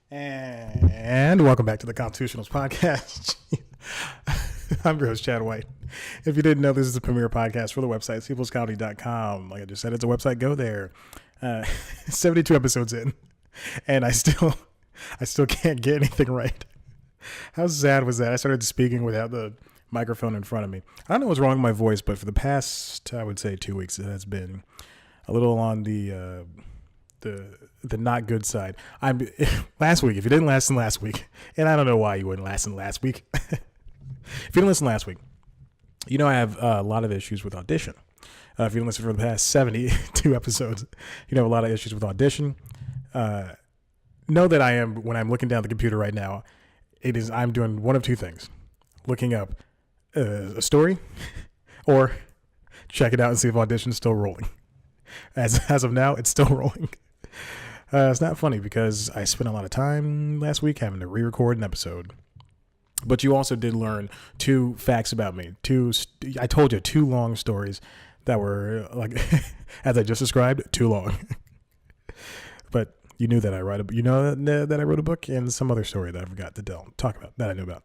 And welcome back to the Constitutionals Podcast. I'm your host, Chad White. If you didn't know, this is the premier podcast for the website, peoplescomedy.com. Like I just said, it's a website. Go there. 72 episodes in, and I still can't get anything right. How sad was that? I started speaking without the microphone in front of me. I don't know what's wrong with my voice, but for the past, I would say 2 weeks, it has been a little on the not good side. Last week, if you didn't listen last week, and I don't know why you wouldn't listen last week. If you didn't listen last week, you know I have a lot of issues with Audition. If you didn't listen for the past 72 episodes, you have a lot of issues with Audition. Know that I am, when I'm looking down the computer right now, I'm doing one of two things. Looking up a story or check it out and see if Audition is still rolling. As of now, it's still rolling. It's not funny because I spent a lot of time last week having to re-record an episode. But you also did learn two facts about me. I told you 2 long stories that were, like, as I just described, too long. But you knew that I wrote that I wrote a book and some other story that I forgot to talk about that I knew about.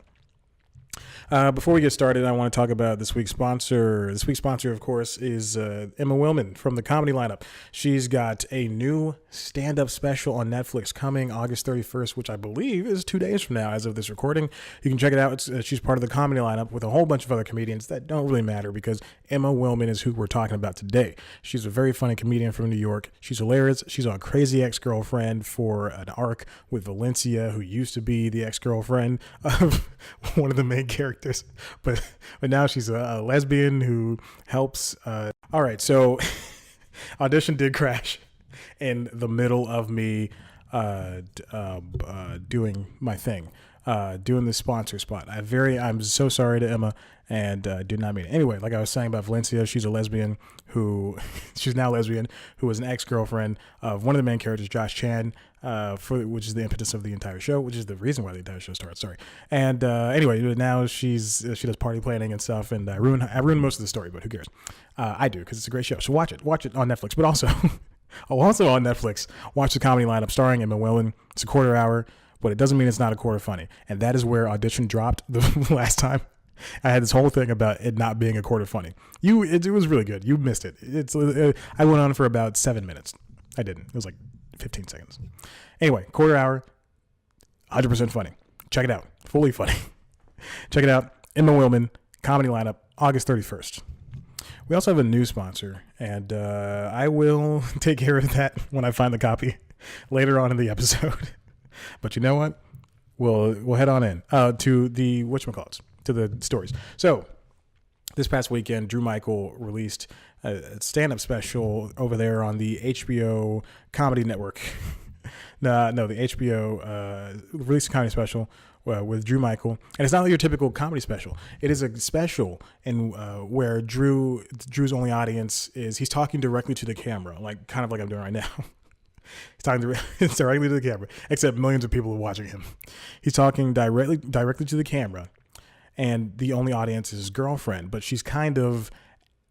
Before we get started, I want to talk about this week's sponsor. This week's sponsor, of course, is Emma Willman from the Comedy Lineup. She's got a new stand-up special on Netflix coming August 31st, which I believe is 2 days from now as of this recording. You can check it out. She's part of the Comedy Lineup with a whole bunch of other comedians that don't really matter because Emma Willman is who we're talking about today. She's a very funny comedian from New York. She's hilarious. She's on Crazy Ex-Girlfriend for an arc with Valencia, who used to be the ex-girlfriend of one of the main characters. But now she's a lesbian who helps. All right, so Audition did crash in the middle of me doing my thing, doing the sponsor spot. I'm so sorry to Emma, and did not mean it. Anyway, like I was saying about Valencia, she's a lesbian she's now lesbian, who was an ex-girlfriend of one of the main characters, Josh Chan, which is the impetus of the entire show, which is the reason why the entire show starts. Sorry. And anyway, now she does party planning and stuff, and I ruined most of the story, but who cares? I do, because it's a great show. So watch it on Netflix. But also, also on Netflix, watch the Comedy Lineup starring Emma Willman. It's a quarter hour, but it doesn't mean it's not a quarter funny. And that is where Audition dropped the last time. I had this whole thing about it not being a quarter funny. It was really good. You missed it. I went on for about 7 minutes. I didn't. It was like 15 seconds. Anyway, quarter hour, 100% funny. Check it out. Fully funny. Check it out. Emma Willman, Comedy Lineup, August 31st. We also have a new sponsor, and I will take care of that when I find the copy later on in the episode. But you know what? We'll head on in to the whatchamacallits, to the stories. So this past weekend, Drew Michael released a stand-up special over there on the HBO Comedy Network. The HBO released a comedy special with Drew Michael, and it's not like your typical comedy special. It is a special in where Drew's only audience is he's talking directly to the camera, kind of like I'm doing right now. He's talking directly to the camera, except millions of people are watching him. He's talking directly to the camera, and the only audience is his girlfriend, but she's kind of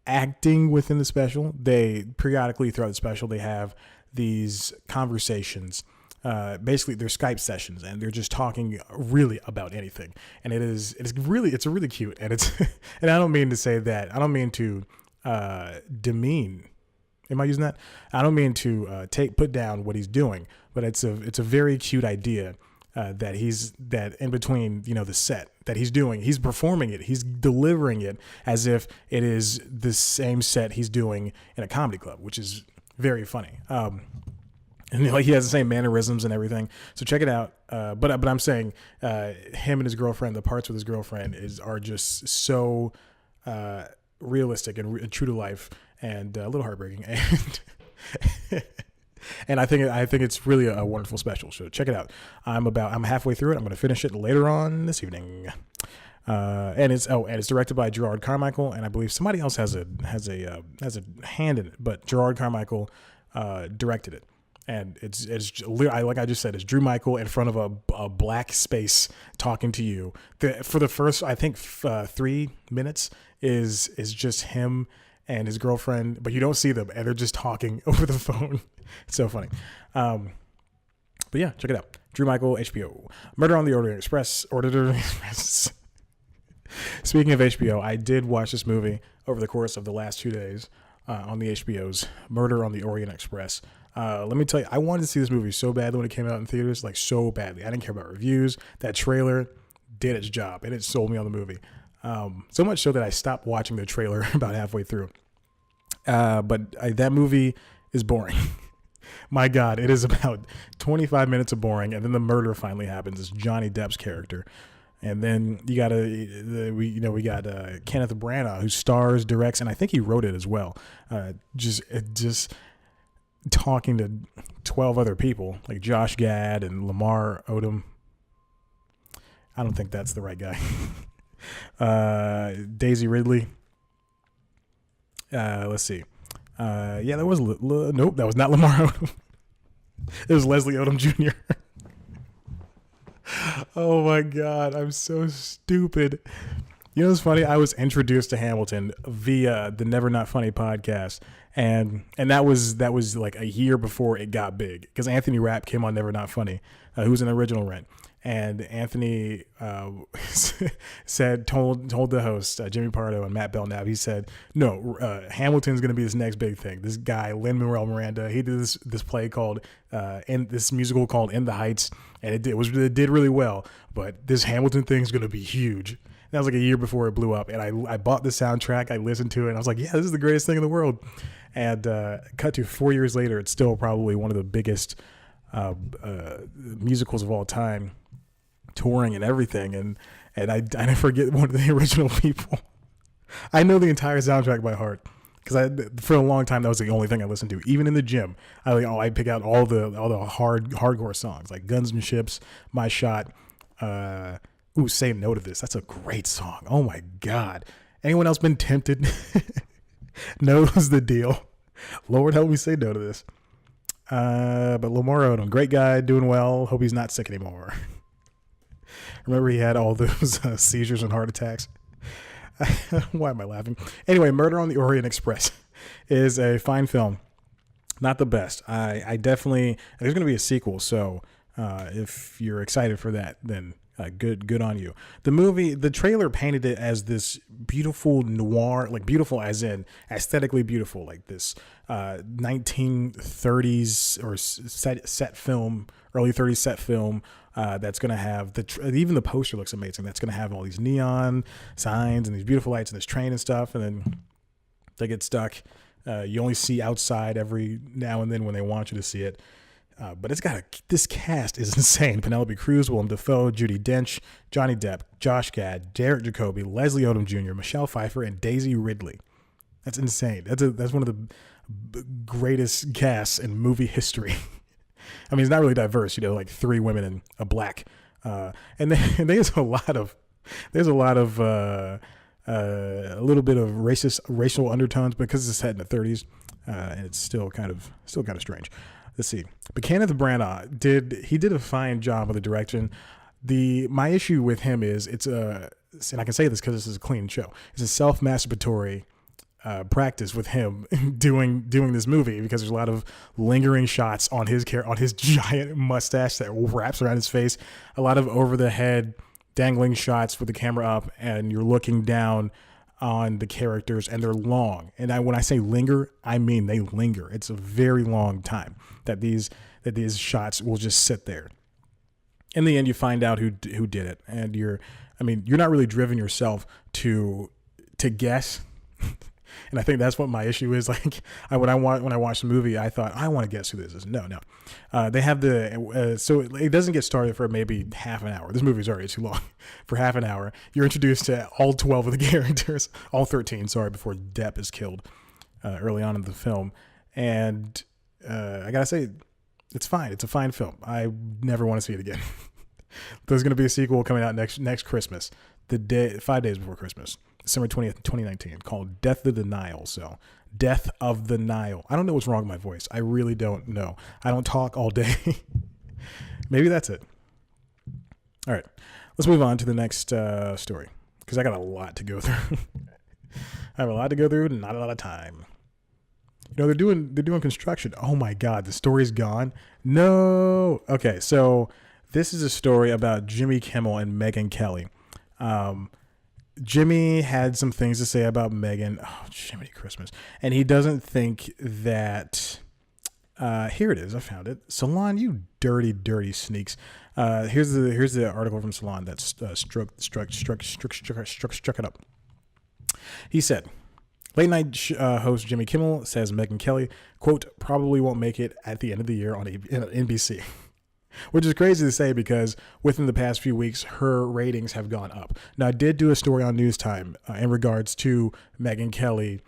acting within the special. They periodically throughout the special, they have these conversations. Basically they're Skype sessions, and they're just talking really about anything. And it's really cute. And it's, and I don't mean to say that, I don't mean to demean. Am I using that? I don't mean to put down what he's doing, but it's a very cute idea that in between, the set that he's doing, he's performing it, he's delivering it as if it is the same set he's doing in a comedy club, which is very funny. And he has the same mannerisms and everything. So check it out. But I'm saying him and his girlfriend, the parts with his girlfriend are just so realistic and true to life, and a little heartbreaking. And I think it's really a wonderful special. So check it out. I'm halfway through it. I'm going to finish it later on this evening. And it's directed by Gerard Carmichael, and I believe somebody else has a hand in it, but Gerard Carmichael directed it. And it's like I just said, it's Drew Michael in front of a black space talking to you. For the first, I think, 3 minutes is just him and his girlfriend, but you don't see them, and they're just talking over the phone. It's so funny. But yeah, check it out. Drew Michael, HBO. Murder on the Orient Express. Speaking of HBO, I did watch this movie over the course of the last 2 days on the HBO's Murder on the Orient Express. Let me tell you, I wanted to see this movie so badly when it came out in theaters, like so badly. I didn't care about reviews. That trailer did its job, and it sold me on the movie. So much so that I stopped watching the trailer about halfway through. That movie is boring. My God, it is about 25 minutes of boring, and then the murder finally happens. It's Johnny Depp's character. And then we got Kenneth Branagh, who stars, directs, and I think he wrote it as well. Just talking to 12 other people like Josh Gad and Lamar Odom. I don't think that's the right guy. Daisy Ridley. Let's see. That was nope. That was not Lamar Odom. It was Leslie Odom Jr. Oh my God, I'm so stupid. You know what's funny? I was introduced to Hamilton via the Never Not Funny podcast, and that was like a year before it got big, because Anthony Rapp came on Never Not Funny, who was an original Rent, and Anthony told the host Jimmy Pardo and Matt Belknap, he said, no, Hamilton's going to be this next big thing. This guy Lin-Manuel Miranda, he did this play called this musical called In the Heights, and it did really well, but this Hamilton thing's going to be huge. That was like a year before it blew up, and I bought the soundtrack, I listened to it, and I was like, yeah, this is the greatest thing in the world. And cut to 4 years later, it's still probably one of the biggest musicals of all time, touring and everything. And I forget one of the original people. I know the entire soundtrack by heart, because for a long time that was the only thing I listened to. Even in the gym, I pick out all the hardcore songs like Guns and Ships, My Shot. Say no to this. That's a great song. Oh my God. Anyone else been tempted? Knows the deal. Lord help me say no to this. But Lamar Odom, great guy, doing well. Hope he's not sick anymore. Remember he had all those seizures and heart attacks. Why am I laughing? Anyway, Murder on the Orient Express is a fine film. Not the best. I definitely, there's going to be a sequel. So if you're excited for that, then good on you. The trailer painted it as this beautiful noir, like beautiful as in aesthetically beautiful, like this 1930s or set film, early 30s set film that's going to have even the poster looks amazing. That's going to have all these neon signs and these beautiful lights and this train and stuff. And then they get stuck. You only see outside every now and then when they want you to see it. But it's this cast is insane. Penelope Cruz, Willem Dafoe, Judi Dench, Johnny Depp, Josh Gad, Derek Jacobi, Leslie Odom Jr., Michelle Pfeiffer, and Daisy Ridley. That's insane. That's one of the greatest casts in movie history. I mean, it's not really diverse, like 3 women and a black. And there's a little bit of racial undertones because it's set in the 30s, and it's still kind of strange. Let's see. But Kenneth Branagh did a fine job with the direction. My issue with him is and I can say this because this is a clean show. It's a self-masturbatory practice with him doing this movie, because there's a lot of lingering shots on his giant mustache that wraps around his face, a lot of over the head dangling shots with the camera up, and you're looking down on the characters, and they're long. And when I say linger, I mean they linger. It's a very long time that these shots will just sit there. In the end, you find out who did it, and you're not really driven yourself to guess. And I think that's what my issue is. Like when I watched the movie, I thought, I want to guess who this is. No. They have so it doesn't get started for maybe half an hour. This movie's already too long. For half an hour, you're introduced to all 12 of the characters, all 13, before Depp is killed early on in the film. And I gotta say, it's fine. It's a fine film. I never want to see it again. There's going to be a sequel coming out next Christmas, 5 days before Christmas. December 20th, 2019, called Death of the Nile. So, Death of the Nile. I don't know what's wrong with my voice. I really don't know. I don't talk all day. Maybe that's it. All right. Let's move on to the next story, because I got a lot to go through. I have a lot to go through and not a lot of time. They're doing construction. Oh my God, the story's gone. No. Okay, so This is a story about Jimmy Kimmel and Megyn Kelly. Jimmy had some things to say about Megyn. Oh, Jiminy Christmas. And he doesn't think that... here it is. I found it. Salon, you dirty, dirty sneaks. Here's the article from Salon that struck it up. He said, late night host Jimmy Kimmel says Megyn Kelly, quote, probably won't make it at the end of the year on NBC. Which is crazy to say because within the past few weeks, her ratings have gone up. Now, I did do a story on News Time in regards to Megyn Kelly's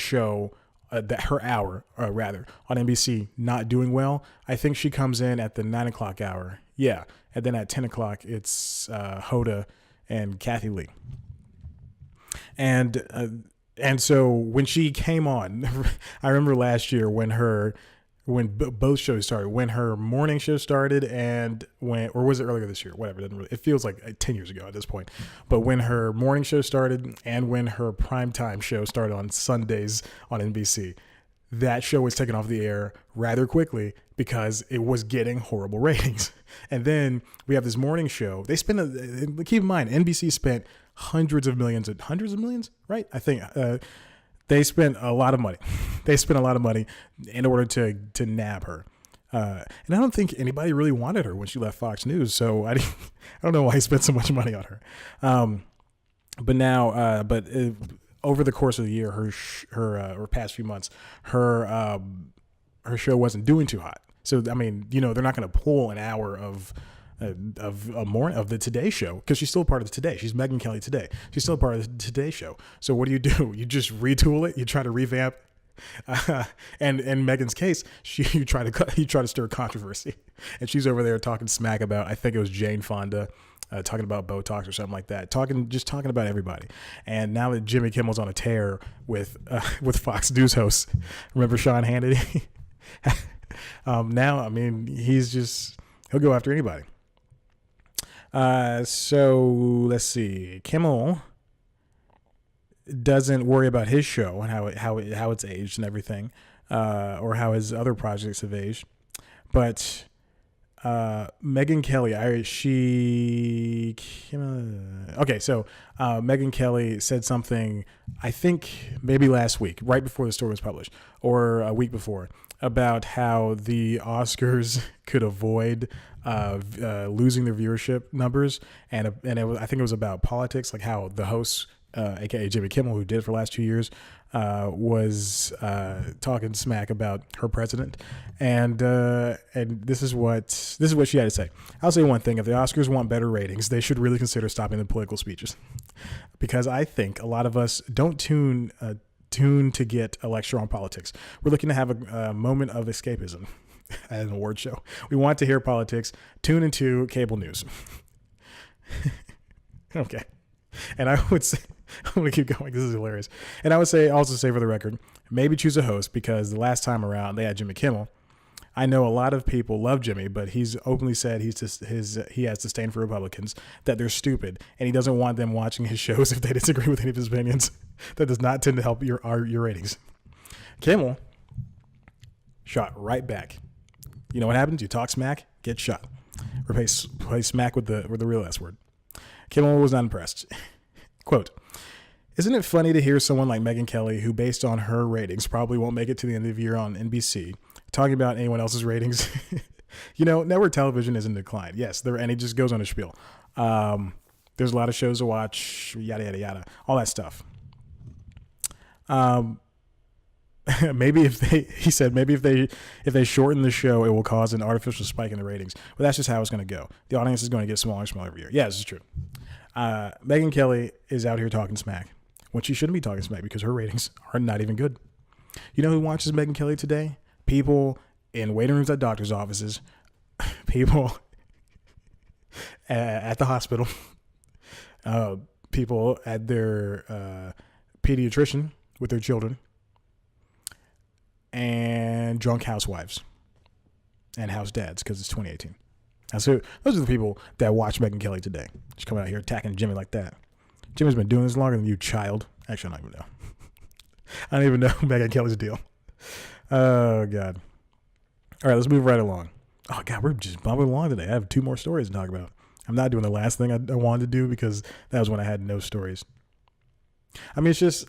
show, that her hour, rather, on NBC not doing well. I think she comes in at the 9 o'clock hour. Yeah. And then at 10 o'clock, it's Hoda and Kathy Lee. And so when she came on, I remember last year when both shows started, when her morning show started or was it earlier this year? Whatever. It feels like 10 years ago at this point. But when her morning show started and when her primetime show started on Sundays on NBC, that show was taken off the air rather quickly because it was getting horrible ratings. And then we have this morning show. They spent, keep in mind, NBC spent hundreds of millions, right? I think, they spent a lot of money. They spent a lot of money in order to nab her. And I don't think anybody really wanted her when she left Fox News. So I don't know why he spent so much money on her. But now, over the course of the year, her past few months, her show wasn't doing too hot. So, I mean, they're not going to pull an hour of the Today Show because she's still part of the Today. She's Megyn Kelly Today. She's still part of the Today Show. So what do? You just retool it. You try to revamp. And in Megyn's case, you try to stir controversy, and she's over there talking smack about, I think it was Jane Fonda, talking about Botox or something like that, talking about everybody. And now that Jimmy Kimmel's on a tear with Fox News hosts, remember Sean Hannity? Now, I mean, he'll go after anybody. So let's see. Kimmel doesn't worry about his show and how it's aged and everything, or how his other projects have aged. But Megyn Kelly, Megyn Kelly said something, I think maybe last week, right before the story was published, or a week before, about how the Oscars could avoid losing their viewership numbers, and I think it was about politics, like how the host, aka Jimmy Kimmel, who did it for the last 2 years, was talking smack about her president, and this is what she had to say. I'll say one thing: if the Oscars want better ratings, they should really consider stopping the political speeches, because I think a lot of us don't tune to get a lecture on politics. We're looking to have a moment of escapism at an award show. We want to hear politics. Tune into cable news. Okay. And I would say, I'm going to keep going. This is hilarious. And I would also say for the record, maybe choose a host, because the last time around they had Jimmy Kimmel. I know a lot of people love Jimmy, but he's openly said he has disdain for Republicans, that they're stupid, and he doesn't want them watching his shows if they disagree with any of his opinions. That does not tend to help your ratings. Kimmel shot right back. You know what happens? You talk smack, get shot. Replace smack with the real S word. Kimmel was not impressed. Quote, isn't it funny to hear someone like Megyn Kelly, who based on her ratings probably won't make it to the end of the year on NBC, talking about anyone else's ratings? Network television is in decline. Yes, and he just goes on a spiel. There's a lot of shows to watch, yada, yada, yada, all that stuff. Maybe if they shorten the show, it will cause an artificial spike in the ratings. But that's just how it's going to go. The audience is going to get smaller and smaller every year. Yeah, this is true. Megyn Kelly is out here talking smack when she shouldn't be talking smack, because her ratings are not even good. You know who watches Megyn Kelly today? People in waiting rooms at doctors' offices, people at the hospital, people at their pediatrician with their children, and drunk housewives and house dads, because it's 2018. So those are the people that watch Megyn Kelly today. She's coming out here attacking Jimmy like that. Jimmy's been doing this longer than you, child. Actually, I don't even know. I don't even know Megyn Kelly's deal. Oh, God. All right, let's move right along. Oh God, we're just bumping along today. I have 2 more stories to talk about. I'm not doing the last thing I wanted to do because that was when I had no stories. I mean, it's just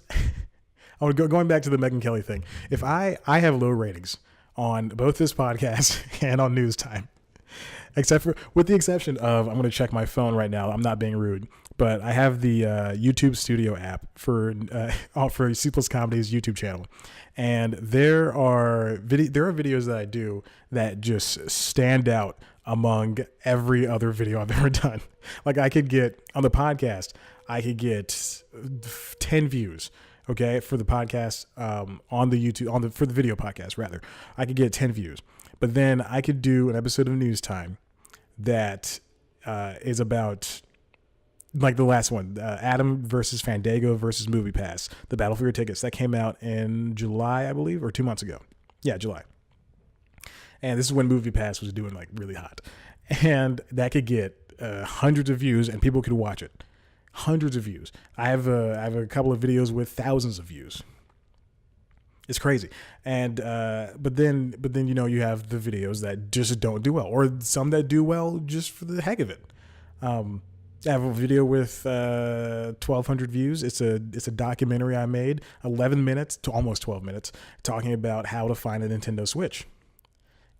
I would going back to the Megyn Kelly thing. If I have low ratings on both this podcast and on News Time, except for with the exception of I'm going to check my phone right now. I'm not being rude, but I have the YouTube Studio app for C Plus Comedy's YouTube channel, and there are videos that I do that just stand out among every other video I've ever done. Like I could get on the podcast, I could get 10 views. Okay, for the podcast on the YouTube for the video podcast rather, I could get 10 views. But then I could do an episode of News Time that is about like the last one, Adam versus Fandango versus Movie Pass, the Battle for Your Tickets that came out in July, I believe, or 2 months ago. Yeah, July. And this is when Movie Pass was doing like really hot, and that could get hundreds of views and people could watch it. Hundreds of views. I have a couple of videos with thousands of views. It's crazy. And but then you have the videos that just don't do well, or some that do well just for the heck of it. I have a video with 1,200 views. It's a documentary I made, 11 minutes to almost 12 minutes, talking about how to find a Nintendo Switch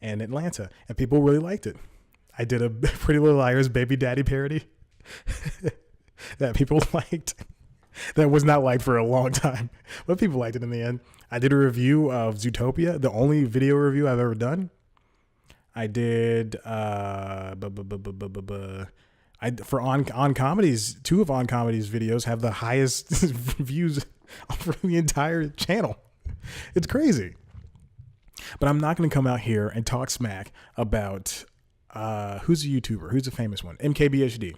in Atlanta, and people really liked it. I did a Pretty Little Liars Baby Daddy parody that people liked, that was not liked for a long time, but people liked it in the end. I did a review of Zootopia, the only video review I've ever done. I did for On Comedy's, 2 of On Comedy's videos have the highest views for the entire channel. It's crazy. But I'm not going to come out here and talk smack about who's a YouTuber, who's a famous one, MKBHD.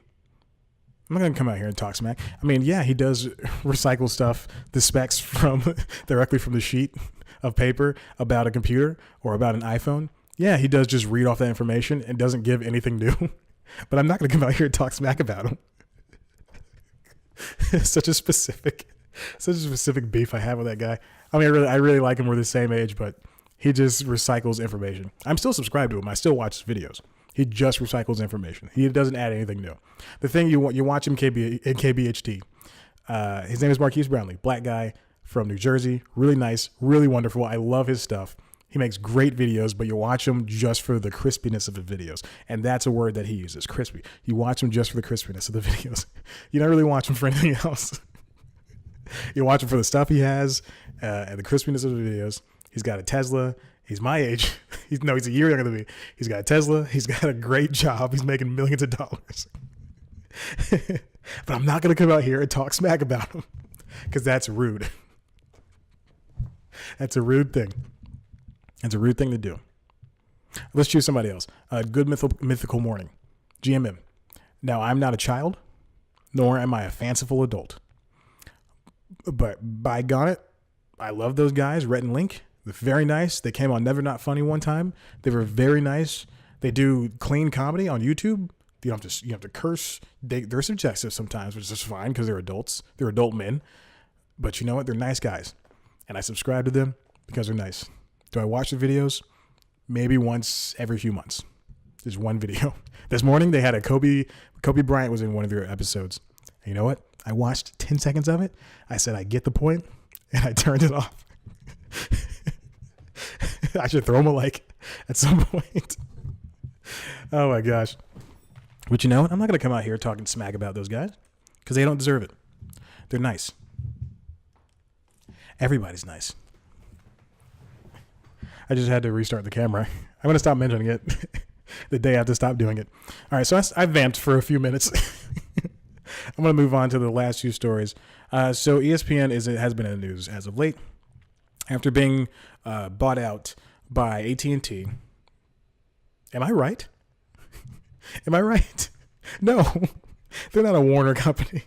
I'm not going to come out here and talk smack. I mean, yeah, he does recycle stuff, the specs from directly from the sheet of paper about a computer or about an iPhone. Yeah, he does just read off that information and doesn't give anything new. But I'm not going to come out here and talk smack about him. Such a specific beef I have with that guy. I mean, I really like him. We're the same age, but he just recycles information. I'm still subscribed to him. I still watch his videos. He just recycles information. He doesn't add anything new. The thing you watch him KBHD. His name is Marquise Brownlee, black guy from New Jersey. Really nice, really wonderful. I love his stuff. He makes great videos, but you watch him just for the crispiness of the videos. And that's a word that he uses, crispy. You watch him just for the crispiness of the videos. You don't really watch him for anything else. You watch him for the stuff he has and the crispiness of the videos. He's got a Tesla. He's my age. He's a year younger than me. He's got a Tesla. He's got a great job. He's making millions of dollars. But I'm not going to come out here and talk smack about him because that's rude. That's a rude thing. That's a rude thing to do. Let's choose somebody else. Good Mythical Morning. GMM. Now, I'm not a child, nor am I a fanciful adult. But by gone it, I love those guys, Rhett and Link. They're very nice. They came on Never Not Funny one time. They were very nice. They do clean comedy on YouTube. You have to curse. They're subjective sometimes, which is fine because they're adults. They're adult men. But you know what? They're nice guys. And I subscribe to them because they're nice. Do I watch the videos? Maybe once every few months. There's one video. This morning they had a Kobe Bryant was in one of your episodes. And you know what? I watched 10 seconds of it. I said, I get the point, and I turned it off. I should throw him a like at some point. Oh my gosh. But you know what? I'm not going to come out here talking smack about those guys because they don't deserve it. They're nice. Everybody's nice. I just had to restart the camera. I'm going to stop mentioning it the day I have to stop doing it. All right, so I vamped for a few minutes. I'm going to move on to the last few stories. So ESPN has been in the news as of late after being bought out by AT&T. Am I right? Am I right? No, they're not a Warner company.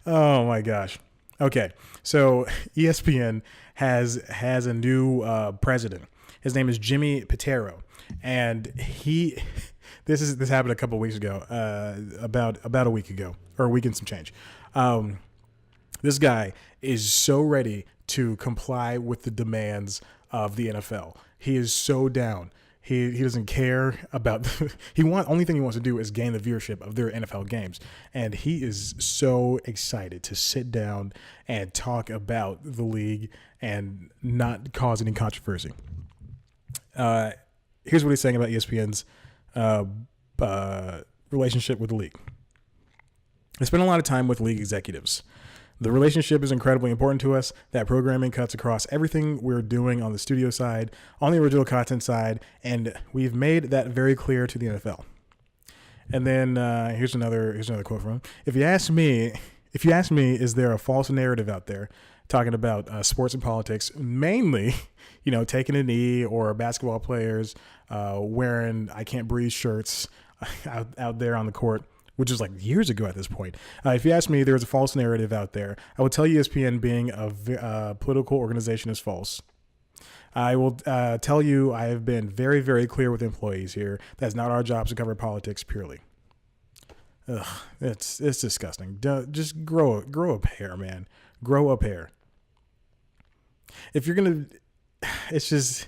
Oh my gosh. Okay, so ESPN has a new president. His name is Jimmy Pitaro, and this happened a couple of weeks ago, about a week ago, or a week and some change. This guy is so ready to comply with the demands of the NFL. He is so down. He doesn't care about only thing he wants to do is gain the viewership of their NFL games. And he is so excited to sit down and talk about the league and not cause any controversy. Here's what he's saying about ESPN's relationship with the league. I spent a lot of time with league executives. The relationship is incredibly important to us. That programming cuts across everything we're doing on the studio side, on the original content side, and we've made that very clear to the NFL. And then here's another quote from him. If you ask me, is there a false narrative out there talking about sports and politics, mainly, taking a knee or basketball players wearing I Can't Breathe shirts out there on the court, which is like years ago at this point. If you ask me, there's a false narrative out there. I will tell you ESPN being a political organization is false. I will tell you I have been very, very clear with employees here. That's not our job to cover politics purely. Ugh, it's disgusting. Just grow up hair, man. Grow up hair. If you're going to, it's just,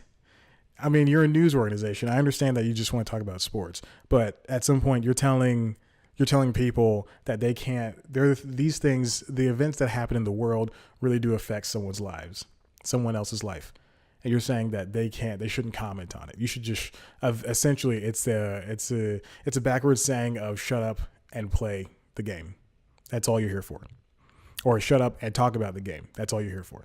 I mean, you're a news organization. I understand that you just want to talk about sports, but at some point you're telling people that they can't, these things, the events that happen in the world really do affect someone else's life. And you're saying that they shouldn't comment on it. You should just, essentially it's a backwards saying of shut up and play the game. That's all you're here for. Or shut up and talk about the game. That's all you're here for.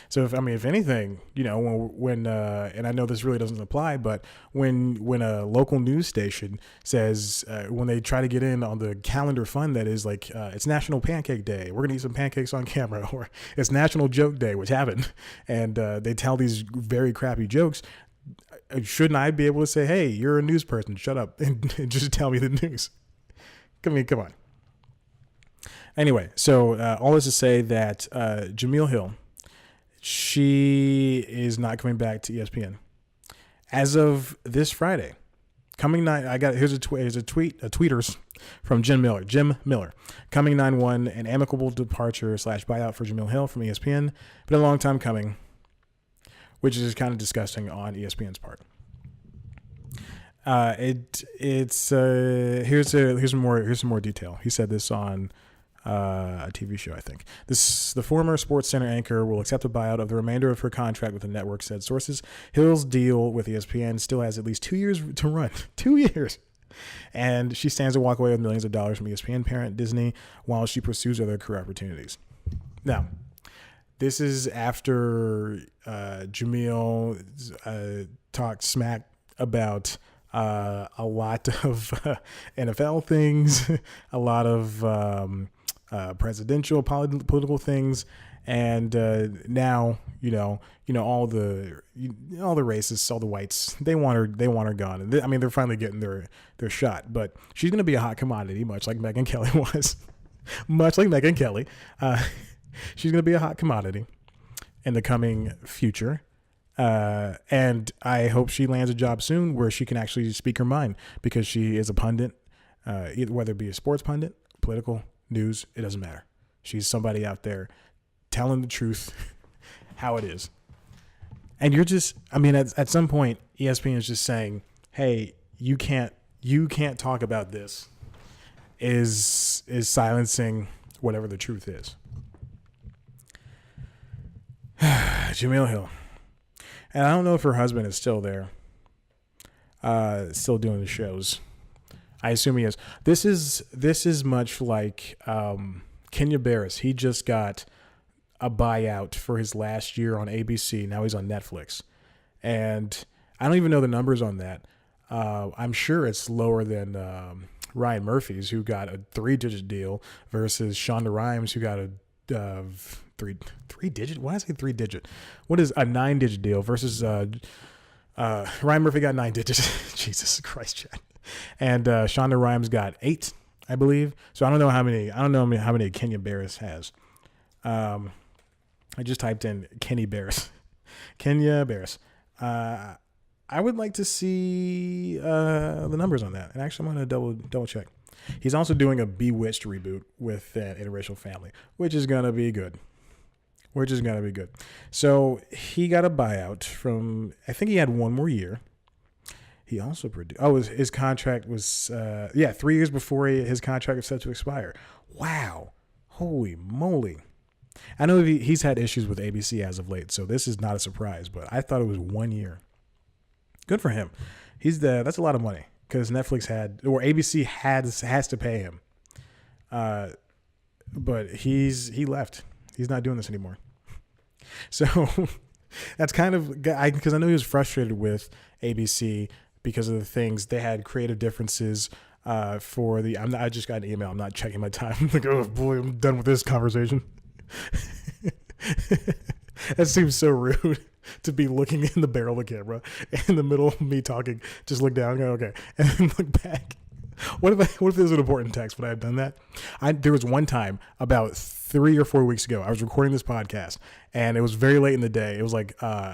So if anything, when and I know this really doesn't apply, but when a local news station says when they try to get in on the calendar fun that is like it's National Pancake Day, we're gonna eat some pancakes on camera, or it's National Joke Day, which happened, and they tell these very crappy jokes. Shouldn't I be able to say, hey, you're a news person, shut up and just tell me the news? Come on. Anyway, so all this to say that JEMELE HILL, she is not coming back to ESPN as of this Friday. Coming nine. Here's a tweeters from Jim Miller. Coming 9/1, an amicable departure / buyout for JEMELE HILL from ESPN. Been a long time coming, which is kind of disgusting on ESPN's part. Here's some more detail. He said this on a TV show, I think. The former Sports Center anchor will accept a buyout of the remainder of her contract with the network, said sources. Hill's deal with ESPN still has at least 2 years to run. 2 years. And she stands to walk away with millions of dollars from ESPN parent Disney while she pursues other career opportunities. Now, this is after JEMELE talked smack about a lot of NFL things, a lot of presidential political things, and now all the racists, all the whites, they want her gone. They're finally getting their shot, but she's going to be a hot commodity, much like Megyn Kelly was. She's going to be a hot commodity in the coming future. And I hope she lands a job soon where she can actually speak her mind, because she is a pundit, whether it be a sports pundit, political, news, it doesn't matter. She's somebody out there telling the truth, how it is. And you're just, at some point, ESPN is just saying, hey, you can't talk about this, is silencing whatever the truth is. JEMELE HILL. And I don't know if her husband is still there, still doing the shows. I assume he is. This is much like Kenya Barris. He just got a buyout for his last year on ABC. Now he's on Netflix. And I don't even know the numbers on that. I'm sure it's lower than Ryan Murphy's, who got a 3-digit deal, versus Shonda Rhimes, who got a three-digit? Why did I say 3-digit? What is a 9-digit deal versus Ryan Murphy got 9 digits. Jesus Christ, Chad. And Shonda Rhimes got 8, I believe. So I don't know how many Kenya Barris has. I just typed in Kenya Barris. I would like to see the numbers on that. And actually, I'm going to double check. He's also doing a Bewitched reboot with an interracial family, which is going to be good. which is gonna be good. So he got a buyout from. I think he had one more year. He also produced. Oh, his contract was 3 years before his contract was set to expire. Wow, holy moly! I know he's had issues with ABC as of late, so this is not a surprise. But I thought it was 1 year. Good for him. That's a lot of money because Netflix ABC has to pay him. But he left. He's not doing this anymore. So that's kind of because I know he was frustrated with ABC because of the things they had creative differences for the. I just got an email. I'm not checking my time. I'm like, oh boy, I'm done with this conversation. That seems so rude to be looking in the barrel of the camera in the middle of me talking. Just look down and go, okay, and then look back. What if there's an important text? Would I have done that? There was one time about 3 or 4 weeks ago, I was recording this podcast and it was very late in the day. It was like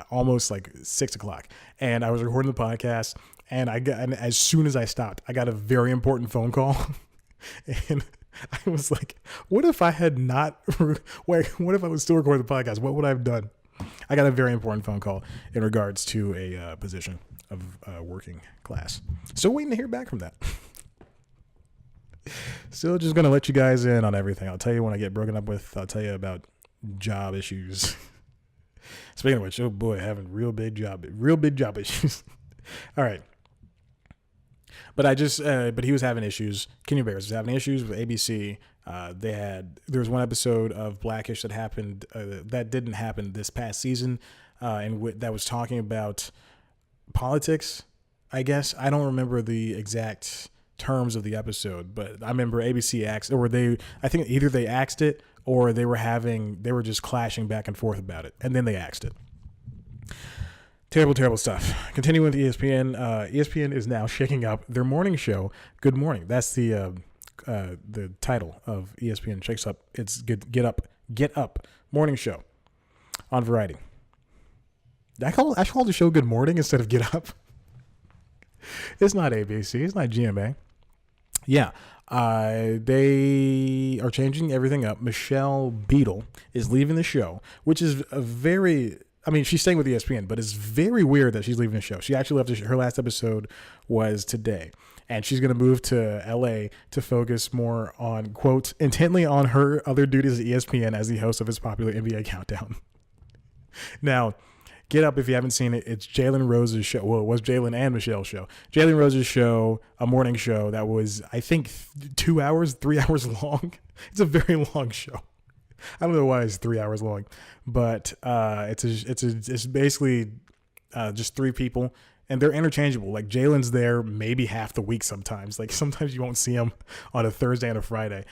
almost like 6 o'clock, and I was recording the podcast. And as soon as I stopped, I got a very important phone call, and I was like, "What if I had not? What if I was still recording the podcast? What would I have done?" I got a very important phone call in regards to a position of working class. Still waiting to hear back from that. Still just gonna let you guys in on everything. I'll tell you when I get broken up with. I'll tell you about job issues. Speaking of which, oh boy, having real big job issues. All right. But but he was having issues. Kenny Bears was having issues with ABC. There was one episode of Blackish that happened that didn't happen this past season, and that was talking about politics. I guess I don't remember the exact terms of the episode, but I remember ABC axed, or I think either they axed it or they were just clashing back and forth about it, and then they axed it. Terrible, terrible stuff. Continuing with ESPN. ESPN is now shaking up their morning show. Good Morning. That's the title of ESPN shakes up. It's Get Up morning show on Variety. I call the show Good Morning instead of Get Up. It's not ABC. It's not GMA. Yeah. They are changing everything up. Michelle Beadle is leaving the show, which is she's staying with ESPN, but it's very weird that she's leaving the show. She actually left her last episode was today, and she's going to move to LA to focus more on, quote, intently on her other duties at ESPN as the host of its popular NBA Countdown. Now, Get Up, if you haven't seen it, it's Jalen Rose's show. Well, it was Jalen and Michelle's show. Jalen Rose's show, a morning show that was, I think, 3 hours long. It's a very long show. I don't know why it's 3 hours long, but it's basically just three people, and they're interchangeable. Like Jalen's there maybe half the week sometimes. Like sometimes you won't see him on a Thursday and a Friday.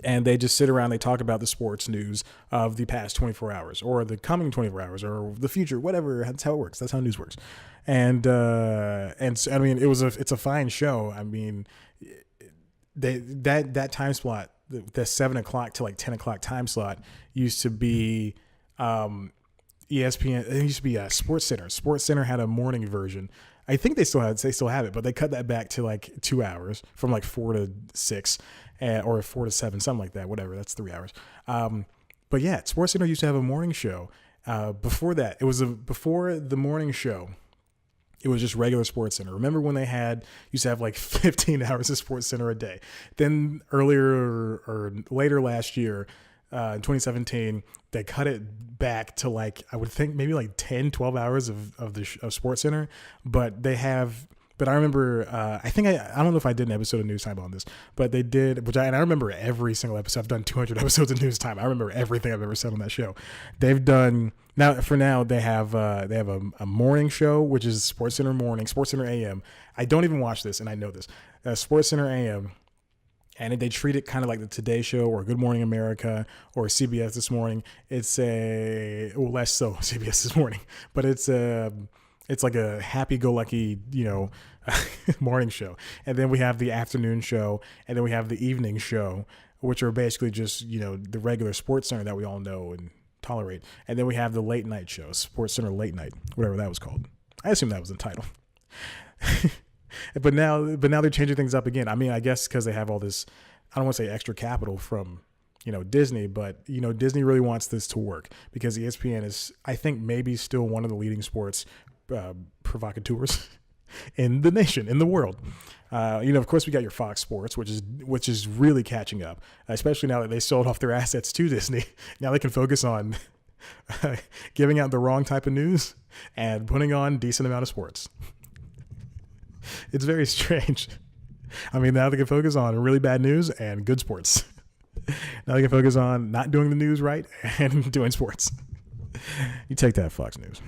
And they just sit around, they talk about the sports news of the past 24 hours or the coming 24 hours or the future, whatever. That's how it works. That's how news works. And so, I mean, it's a fine show. I mean, that time slot, the 7 o'clock to like 10 o'clock time slot used to be ESPN. It used to be Sports Center. Sports Center had a morning version. I think they still have it, but they cut that back to like 2 hours from like 4 to 6 or 4 to 7, something like that. Whatever. That's 3 hours. But yeah, Sports Center used to have a morning show. Before that, before the morning show, it was just regular Sports Center. Remember when they used to have like 15 hours of Sports Center a day? Then earlier or later last year, in 2017, they cut it back to like, I would think maybe like 10, 12 hours of Sports Center. But I remember, I don't know if I did an episode of News Time on this, but they did, and I remember every single episode. I've done 200 episodes of News Time. I remember everything I've ever said on that show. They've done, they have a morning show, which is Sports Center Morning, Sports Center AM. I don't even watch this, and I know this. Sports Center AM, and they treat it kind of like the Today Show or Good Morning America or CBS This Morning. It's less so CBS This Morning, but it's like a happy-go-lucky, morning show. And then we have the afternoon show, and then we have the evening show, which are basically just, the regular Sports Center that we all know and tolerate. And then we have the late night show, Sports Center Late Night, whatever that was called. I assume that was the title. But now they're changing things up again. I mean, I guess because they have all this, I don't want to say extra capital from, Disney, but Disney really wants this to work because ESPN is, I think, maybe still one of the leading sports provocateurs in the nation, in the world. Of course, we got your Fox Sports, which is really catching up, especially now that they sold off their assets to Disney. Now they can focus on giving out the wrong type of news and putting on decent amount of sports. It's very strange. I mean, now they can focus on really bad news and good sports. Now they can focus on not doing the news right and doing sports. You take that, Fox News.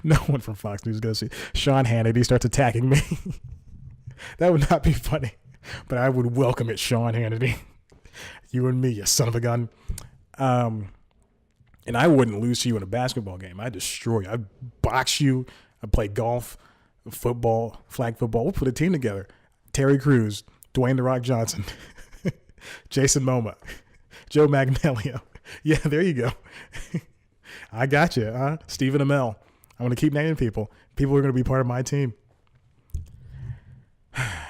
No one from Fox News is going to see Sean Hannity starts attacking me. That would not be funny, but I would welcome it, Sean Hannity. You and me, you son of a gun. And I wouldn't lose to you in a basketball game. I'd destroy you. I'd box you. I'd play golf, football, flag football. We'll put a team together. Terry Crews, Dwayne "The Rock" Johnson, Jason Momoa, Joe Magnolia. Yeah, there you go. I got you, huh? Stephen Amell. I'm going to keep naming people. People are going to be part of my team.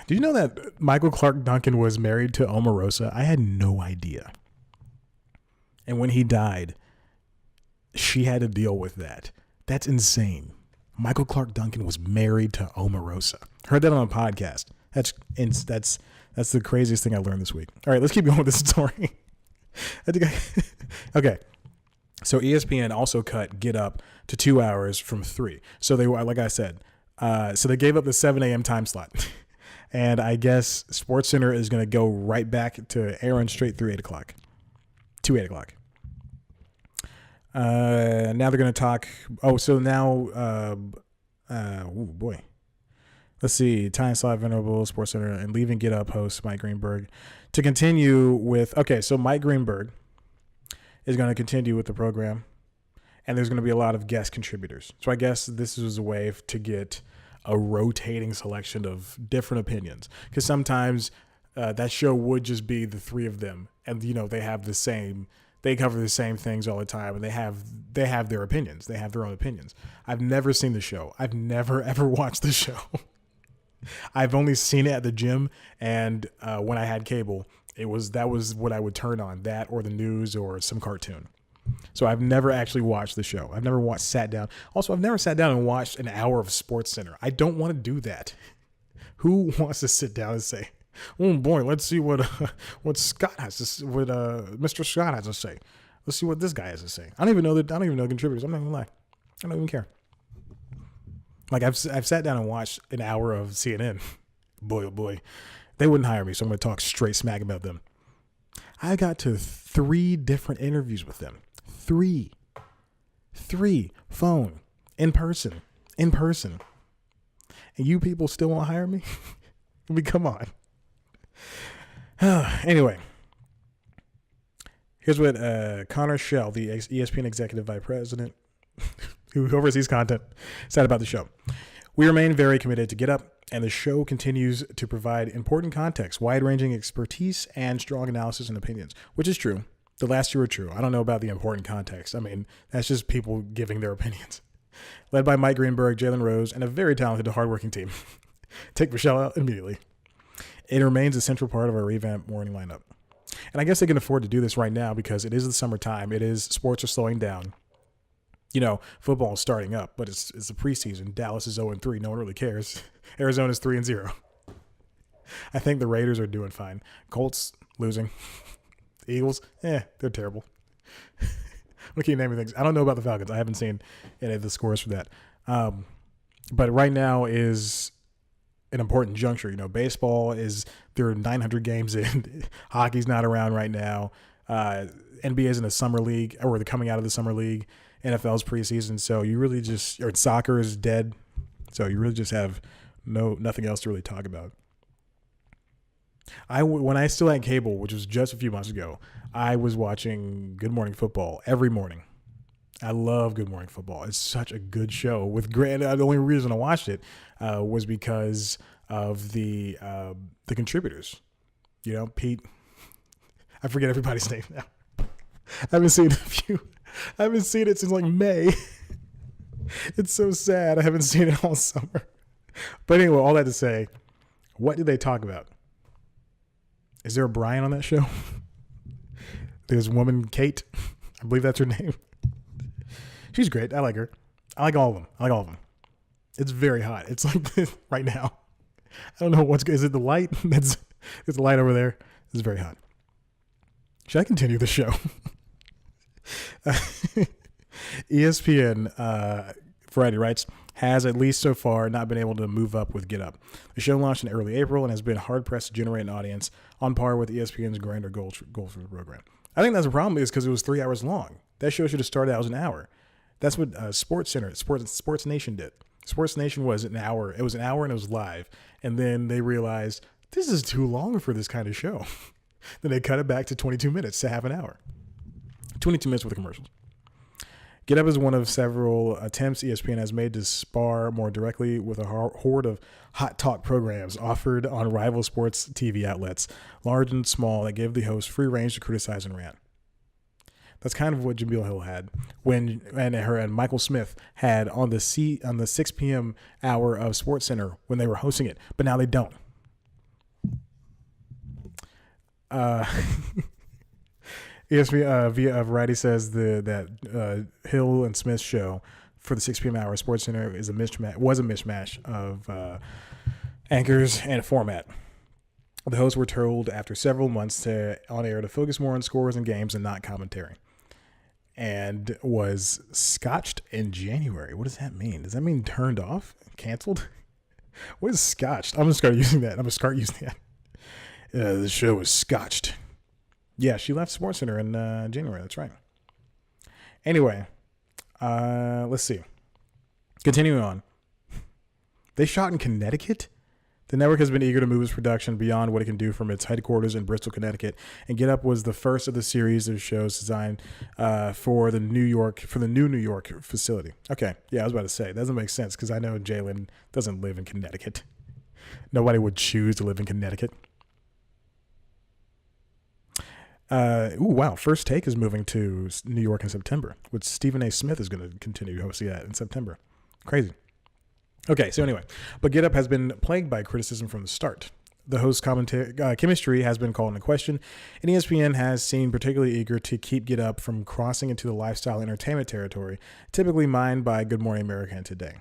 Did you know that Michael Clark Duncan was married to Omarosa? I had no idea. And when he died, she had to deal with that. That's insane. Michael Clark Duncan was married to Omarosa. Heard that on a podcast. That's the craziest thing I learned this week. All right, let's keep going with this story. Okay. So ESPN also cut Get Up to 2 hours from 3. So they were, like I said, so they gave up the 7 a.m. time slot. And I guess SportsCenter is going to go right back to airing straight through 8 o'clock. To 8 o'clock. Now they're going to talk. Oh, so now, oh boy. Let's see. Time slot, Venerable, SportsCenter, and leaving Get Up host Mike Greenberg to continue with. Okay, so Mike Greenberg is going to continue with the program, and there's going to be a lot of guest contributors. So I guess this is a way to get a rotating selection of different opinions, because sometimes that show would just be the three of them, and they have the same. They cover the same things all the time, and they have their opinions. They have their own opinions. I've never seen the show. I've never ever watched the show. I've only seen it at the gym, and when I had cable, that was what I would turn on, that or the news or some cartoon. So I've never actually watched the show. I've never sat down. Also, I've never sat down and watched an hour of SportsCenter. I don't want to do that. Who wants to sit down and say, "Oh boy, let's see what Scott has to say, what Mr. Scott has to say. Let's see what this guy has to say." I don't even know the contributors. I'm not gonna lie. I don't even care. Like I've sat down and watched an hour of CNN. Boy, oh boy. They wouldn't hire me, so I'm going to talk straight smack about them. I got to 3 different interviews with them. 3. Phone. In person. And you people still won't hire me? I mean, come on. Anyway. Here's what Connor Shell, the ESPN Executive Vice President, who oversees content, said about the show. "We remain very committed to Get Up, and the show continues to provide important context, wide-ranging expertise, and strong analysis and opinions," which is true. The last 2 are true. I don't know about the important context. I mean, that's just people giving their opinions. Led by Mike Greenberg, Jalen Rose, and a very talented, hardworking team. Take Michelle out immediately. It remains a central part of our revamped morning lineup. And I guess they can afford to do this right now because it is the summertime. Sports are slowing down. Football is starting up, but it's the preseason. Dallas is 0-3. No one really cares. Arizona's 3-0. I think the Raiders are doing fine. Colts losing. Eagles, they're terrible. We keep naming things. I don't know about the Falcons. I haven't seen any of the scores for that. But right now is an important juncture. Baseball there are 900 games in. Hockey's not around right now. NBA is in a summer league, or they're coming out of the summer league. NFL's preseason, so you really or soccer is dead, so you really just have nothing else to really talk about. When I still had cable, which was just a few months ago, I was watching Good Morning Football every morning. I love Good Morning Football. It's such a good show. The only reason I watched it was because of the contributors. Pete. I forget everybody's name now. I haven't seen it since like May. It's so sad. I haven't seen it all summer. But anyway, all that to say, what did they talk about? Is there a Brian on that show? There's woman Kate. I believe that's her name. She's great. I like her. I like all of them. It's very hot. It's like this right now. I don't know what's good. Is it the light? It's the light over there. It's very hot. Should I continue the show? ESPN Variety writes, has at least so far not been able to move up with Get Up. The show launched in early April and has been hard-pressed to generate an audience on par with ESPN's grander goals for the program. I think that's the problem is because it was 3 hours long. That show should have started out as an hour. That's what Sports Nation did. Sports Nation was an hour. It was an hour and it was live. And then they realized this is too long for this kind of show. Then they cut it back to 22 minutes to half an hour. 22 minutes with the commercials. Get Up is one of several attempts ESPN has made to spar more directly with a horde of hot talk programs offered on rival sports TV outlets, large and small, that give the host free range to criticize and rant. That's kind of what JEMELE Hill had and Michael Smith had on the 6 p.m. hour of SportsCenter when they were hosting it, but now they don't. ESPN via Variety says that Hill and Smith show for the 6 p.m. hour SportsCenter was a mismatch of anchors and format. The hosts were told after several months on air to focus more on scores and games and not commentary, and was scotched in January. What does that mean? Does that mean turned off? Canceled? What is scotched? I'm going to start using that. The show was scotched. Yeah, she left SportsCenter in January. That's right. Anyway, let's see. Continuing on. They shot in Connecticut? The network has been eager to move its production beyond what it can do from its headquarters in Bristol, Connecticut, and Get Up was the first of the series of shows designed for the new New York facility. Okay, yeah, I was about to say, it doesn't make sense because I know Jalen doesn't live in Connecticut. Nobody would choose to live in Connecticut. Wow. First Take is moving to New York in September, which Stephen A. Smith is going to continue hosting that in September. Crazy. Okay, so anyway, but Get Up has been plagued by criticism from the start. The host chemistry has been called into question, and ESPN has seemed particularly eager to keep Get Up from crossing into the lifestyle entertainment territory, typically mined by Good Morning America and Today.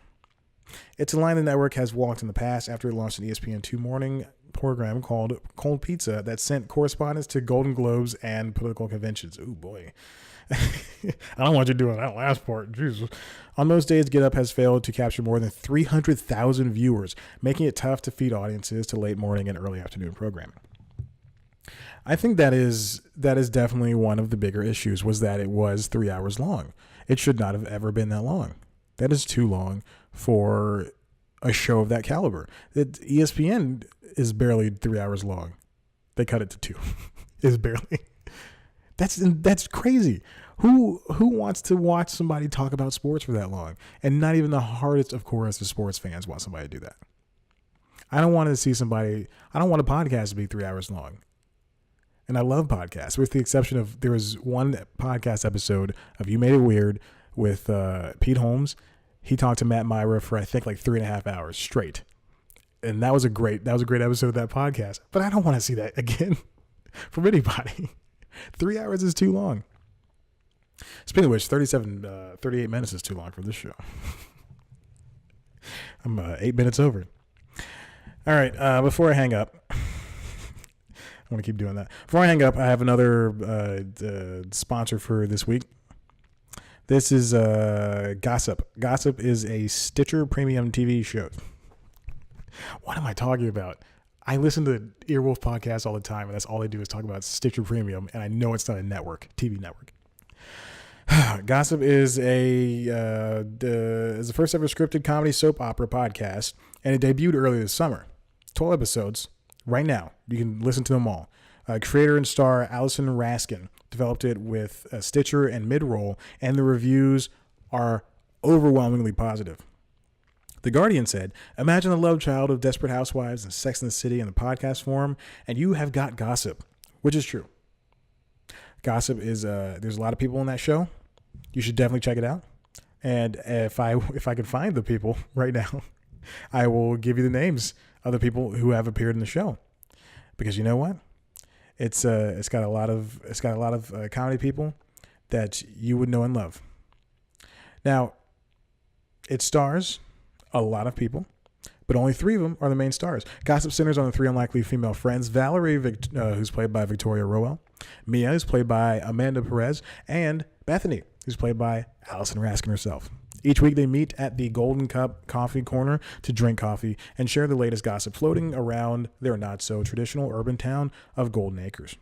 It's a line the network has walked in the past after it launched an ESPN2 morning program called Cold Pizza that sent correspondents to Golden Globes and political conventions. Ooh, boy. I don't want you doing that last part. Jesus. On most days, Get Up has failed to capture more than 300,000 viewers, making it tough to feed audiences to late morning and early afternoon programming. I think that is definitely one of the bigger issues, was that it was 3 hours long. It should not have ever been that long. That is too long for a show of that caliber. ESPN is barely 3 hours long. They cut it to 2. Is barely. That's crazy. Who wants to watch somebody talk about sports for that long? And not even the hardest of course of sports fans want somebody to do that. I don't want a podcast to be 3 hours long. And I love podcasts, with the exception of there was one podcast episode of You Made It Weird with Pete Holmes. He talked to Matt Myra for I think like 3.5 hours straight. And that was a great episode of that podcast. But I don't want to see that again from anybody. 3 hours is too long. Speaking of which, 38 minutes is too long for this show. I'm 8 minutes over. All right, before I hang up, I want to keep doing that. Before I hang up, I have another sponsor for this week. This is Gossip. Gossip is a Stitcher Premium TV show. What am I talking about? I listen to Earwolf podcasts all the time, and that's all they do is talk about Stitcher Premium, and I know it's not a TV network. Gossip is the first ever scripted comedy soap opera podcast, and it debuted earlier this summer. 12 episodes right now. You can listen to them all. Creator and star Allison Raskin developed it with Stitcher and Midroll, and the reviews are overwhelmingly positive. The Guardian said, imagine the love child of Desperate Housewives and Sex and the City in the podcast form, and you have got Gossip, which is true. Gossip is, there's a lot of people on that show. You should definitely check it out. And if I could find the people right now, I will give you the names of the people who have appeared in the show. Because you know what? It's got a lot of comedy people that you would know and love. Now, it stars a lot of people, but only 3 of them are the main stars. Gossip centers on the 3 unlikely female friends: Valerie, who's played by Victoria Rowell; Mia, who's played by Amanda Perez; and Bethany, who's played by Allison Raskin herself. Each week they meet at the Golden Cup Coffee Corner to drink coffee and share the latest gossip floating around their not-so-traditional urban town of Golden Acres.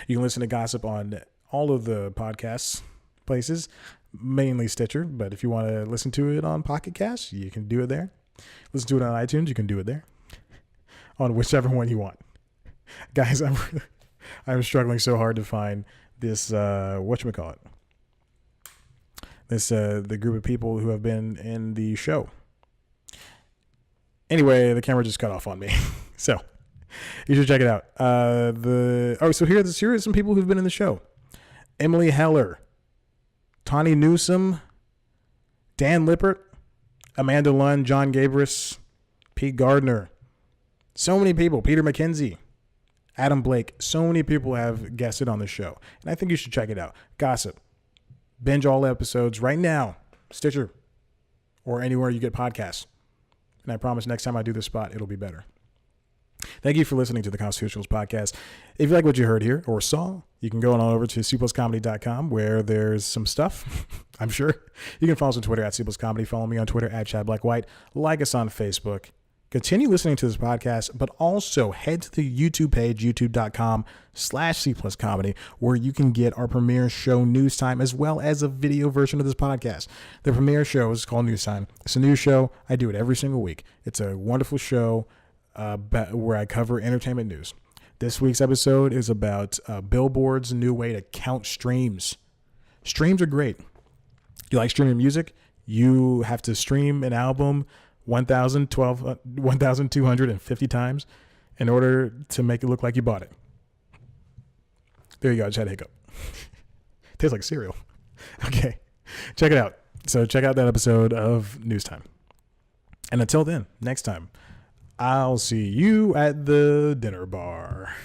You can listen to gossip on all of the podcasts places, mainly Stitcher, but if you want to listen to it on Pocket Cast, you can do it there. Listen to it on iTunes, you can do it there. On whichever one you want. Guys, I'm struggling so hard to find this, whatchamacallit. The group of people who have been in the show. Anyway, the camera just cut off on me. So, you should check it out. So here are some people who've been in the show. Emily Heller, Tawny Newsome, Dan Lippert, Amanda Lund, John Gabris, Pete Gardner. So many people. Peter McKenzie, Adam Blake. So many people have guested on the show. And I think you should check it out. Gossip. Binge all episodes right now. Stitcher. Or anywhere you get podcasts. And I promise next time I do this spot, it'll be better. Thank you for listening to the Constitutionals podcast. If you like what you heard here or saw, you can go on over to cpluscomedy.com where there's some stuff, I'm sure. You can follow us on Twitter at cpluscomedy. Follow me on Twitter at ChadBlackWhite. Like us on Facebook. Continue listening to this podcast, but also head to the YouTube page, youtube.com/cpluscomedy, where you can get our premiere show News Time as well as a video version of this podcast. The premiere show is called News Time. It's a new show. I do it every single week. It's a wonderful show where I cover entertainment news. This week's episode is about Billboard's new way to count streams. Streams are great. You like streaming music? You have to stream an album 1,250 times in order to make it look like you bought it. There you go. I just had a hiccup. Tastes like cereal. Okay. Check it out. So check out that episode of News Time. And until then, next time, I'll see you at the dinner bar.